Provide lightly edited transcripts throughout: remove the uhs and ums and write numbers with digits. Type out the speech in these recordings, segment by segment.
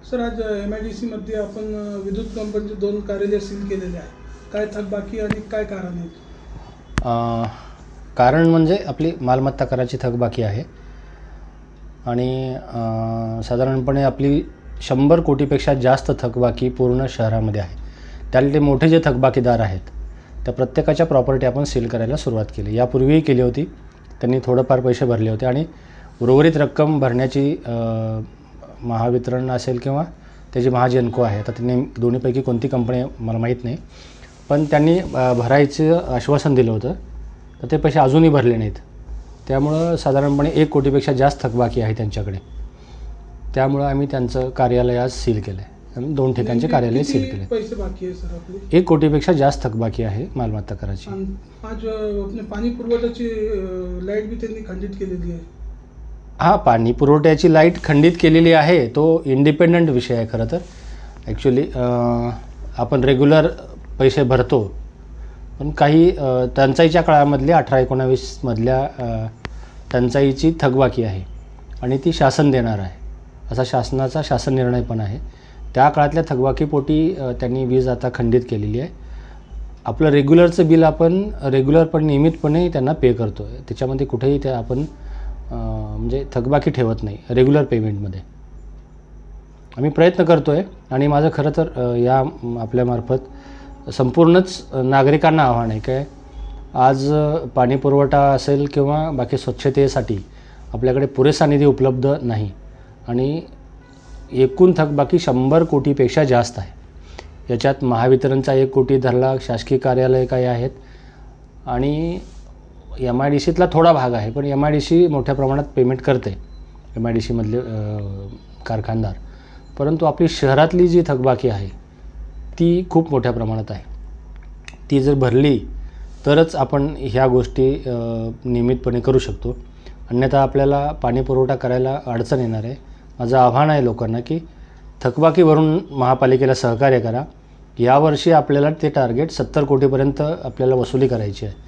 Sir, आज MIDC मध्ये आपण विद्युत कंपनीचे 2 कार्यालय सील केलेले आहे. काय थकबाकी आणि काय कारण आहे? कारण म्हणजे आपली मालमत्ता कराची थकबाकी आहे आणि साधारणपणे आपली 100 कोटीपेक्षा जास्त थकबाकी पूर्ण शहरामध्ये आहे. त्यातले मोठे जे थकबाकीदार आहेत त्या प्रत्येकाच्या प्रॉपर्टी आपण सील करायला सुरुवात केली. यापूर्वीही केली होती. त्यांनी थोडंफार पैसे भरले होते आणि उर्वरित रक्कम भरण्याची महावितरण असेल किंवा त्याची महाजेनको आहे. आता त्यांनी दोन्हीपैकी कोणती कंपनी मला माहीत नाही, पण त्यांनी भरायचं आश्वासन दिलं होतं, तर ते पैसे अजूनही भरले नाहीत. त्यामुळं साधारणपणे 1 कोटीपेक्षा जास्त थकबाकी आहे त्यांच्याकडे. त्यामुळं आम्ही त्यांचं कार्यालय आज सील केलं आहे. आम्ही 2 ठिकाणचे कार्यालय सील केले. पैसे बाकी आहे सर आपले? 1 कोटीपेक्षा जास्त थकबाकी आहे मालमत्ता कराची. आज पाणी पुरवठ्याची लाईट बी त्यांनी खंडित केलेली आहे. हां, पाणी पुरवठ्याची लाईट खंडित केलेली आहे. तो इंडिपेंडंट विषय आहे खरं तर. ॲक्च्युली आपण रेग्युलर पैसे भरतो, पण काही टंचाईच्या काळामधल्या 18-19 मधल्या टंचाईची थकबाकी आहे आणि ती शासन देणार आहे असा शासनाचा शासन निर्णय पण आहे. त्या काळातल्या थकबाकीपोटी त्यांनी वीज आता खंडित केलेली आहे. आपलं रेग्युलरचं बिल आपण रेग्युलर नियमितपणे त्यांना पे करतो आहे. त्याच्यामध्ये कुठेही ते आपण म्हणजे थकबाकी ठेवत नाही. रेग्युलर पेमेंटमध्ये आम्ही प्रयत्न करतो आहे आणि माझं खरं तर या आपल्यामार्फत संपूर्णच नागरिकांना आव्हान आहे काय, आज पाणी पुरवठा असेल किंवा बाकी स्वच्छतेसाठी आपल्याकडे पुरेसा निधी उपलब्ध नाही आणि एकूण थकबाकी 100 कोटीपेक्षा जास्त आहे. याच्यात महावितरणचा 1 कोटी धरला, शासकीय कार्यालय काही आहेत आणि MIDCतला थोडा भाग आहे. पण MIDC मोठ्या प्रमाणात पेमेंट करते, MIDCमधले कारखानदार. परंतु आपली शहरातली जी थकबाकी आहे ती खूप मोठ्या प्रमाणात आहे. ती जर भरली तरच आपण ह्या गोष्टी नियमितपणे करू शकतो. अन्यथा आपल्याला पाणी पुरवठा करायला अडचण येणार आहे. माझं आव्हान आहे लोकांना की थकबाकीवरून महापालिकेला सहकार्य करा. यावर्षी आपल्याला ते टार्गेट 70 कोटीपर्यंत आपल्याला वसुली करायची आहे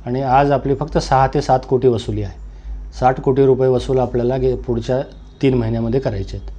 आणि आज आपली फक्त 6 ते 7 कोटी वसुली आहे. 60 कोटी रुपये वसूल आपल्याला पुढच्या 3 महिन्यामध्ये करायचे आहेत.